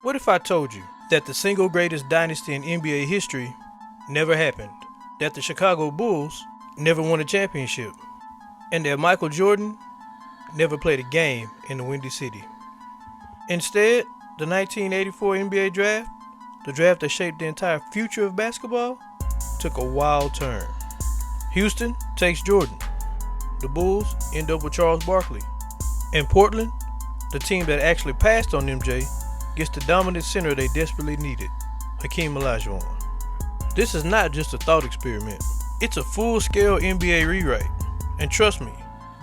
What if I told you that the single greatest dynasty in NBA history never happened, that the Chicago Bulls never won a championship, and that Michael Jordan never played a game in the Windy City? Instead, the 1984 NBA draft, the draft that shaped the entire future of basketball, took a wild turn. Houston takes Jordan. The Bulls end up with Charles Barkley. And Portland, the team that actually passed on MJ, gets the dominant center they desperately needed, Hakeem Olajuwon. This is not just a thought experiment. It's a full-scale NBA rewrite. And trust me,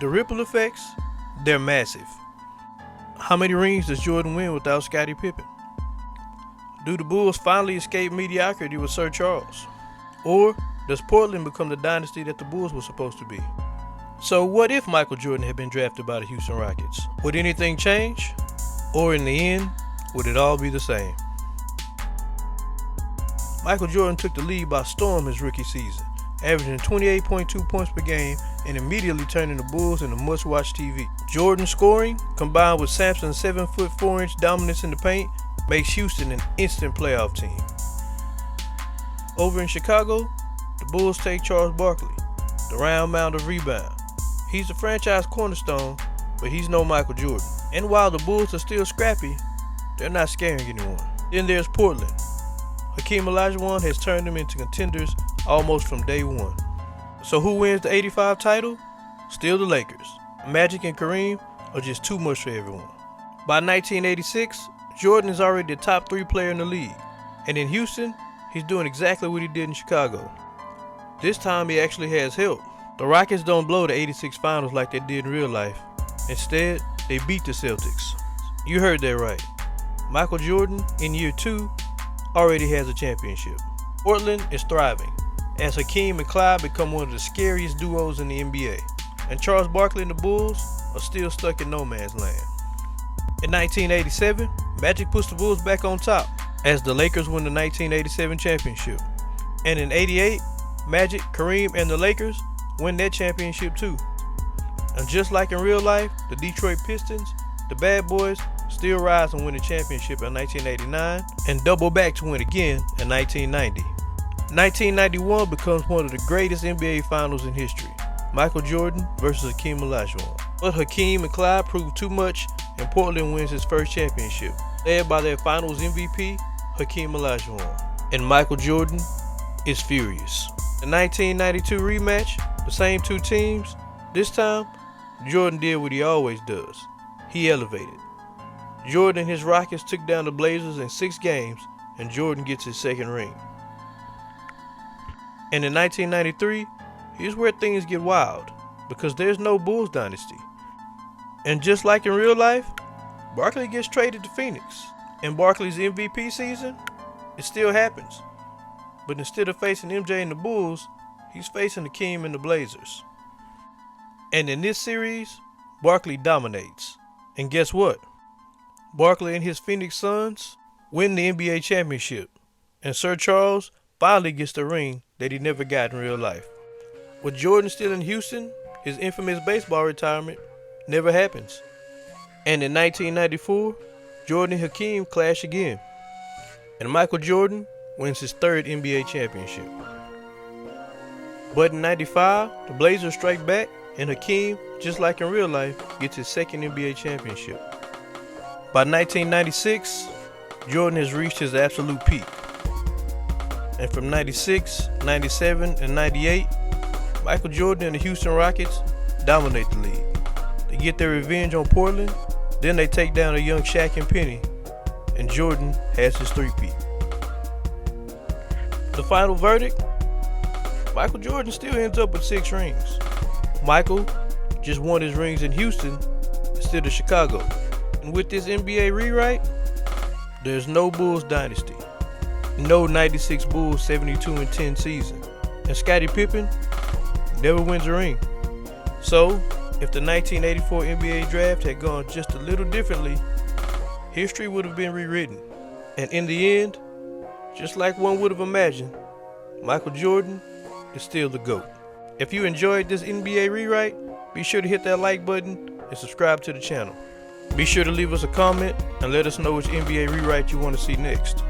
the ripple effects, they're massive. How many rings does Jordan win without Scottie Pippen? Do the Bulls finally escape mediocrity with Sir Charles? Or does Portland become the dynasty that the Bulls were supposed to be? So what if Michael Jordan had been drafted by the Houston Rockets? Would anything change? Or in the end, would it all be the same? Michael Jordan took the league by storm his rookie season, averaging 28.2 points per game and immediately turning the Bulls into must-watch TV. Jordan's scoring, combined with Sampson's 7-foot 4-inch dominance in the paint, makes Houston an instant playoff team. Over in Chicago, the Bulls take Charles Barkley, the round mound of rebound. He's the franchise cornerstone, but he's no Michael Jordan. And while the Bulls are still scrappy, they're not scaring anyone. Then there's Portland. Hakeem Olajuwon has turned them into contenders almost from day one. So who wins the '85 title? Still the Lakers. Magic and Kareem are just too much for everyone. By 1986, Jordan is already the top 3 player in the league. And in Houston, he's doing exactly what he did in Chicago. This time he actually has help. The Rockets don't blow the '86 finals like they did in real life. Instead, they beat the Celtics. You heard that right. Michael Jordan, in year 2, already has a championship. Portland is thriving, as Hakeem and Clyde become one of the scariest duos in the NBA. And Charles Barkley and the Bulls are still stuck in no man's land. In 1987, Magic puts the Bulls back on top, as the Lakers win the 1987 championship. And in '88, Magic, Kareem, and the Lakers win that championship too. And just like in real life, the Detroit Pistons, the Bad Boys, still rise and win the championship in 1989 and double back to win again in 1990. 1991 becomes one of the greatest NBA finals in history. Michael Jordan versus Hakeem Olajuwon. But Hakeem and Clyde prove too much and Portland wins its first championship, led by their finals MVP, Hakeem Olajuwon. And Michael Jordan is furious. The 1992 rematch, the same 2 teams, this time, Jordan did what he always does. He elevated. Jordan and his Rockets took down the Blazers in 6 games, and Jordan gets his second ring. And in 1993, here's where things get wild, because there's no Bulls dynasty. And just like in real life, Barkley gets traded to Phoenix. In Barkley's MVP season, it still happens. But instead of facing MJ and the Bulls, he's facing Hakeem and the Blazers. And in this series, Barkley dominates. And guess what? Barkley and his Phoenix Suns win the NBA championship. And Sir Charles finally gets the ring that he never got in real life. With Jordan still in Houston, his infamous baseball retirement never happens. And in 1994, Jordan and Hakeem clash again. And Michael Jordan wins his 3rd NBA championship. But in '95, the Blazers strike back, and Hakeem, just like in real life, gets his 2nd NBA championship. By 1996, Jordan has reached his absolute peak. And from '96, '97, and '98, Michael Jordan and the Houston Rockets dominate the league. They get their revenge on Portland, then they take down a young Shaq and Penny, and Jordan has his 3-peat. The final verdict? Michael Jordan still ends up with 6 rings. Michael just won his rings in Houston instead of Chicago. And with this NBA rewrite, there's no Bulls dynasty. No '96 Bulls 72-10 season. And Scottie Pippen never wins a ring. So, if the 1984 NBA draft had gone just a little differently, history would have been rewritten. And in the end, just like one would have imagined, Michael Jordan is still the GOAT. If you enjoyed this NBA rewrite, be sure to hit that like button and subscribe to the channel. Be sure to leave us a comment and let us know which NBA rewrite you want to see next.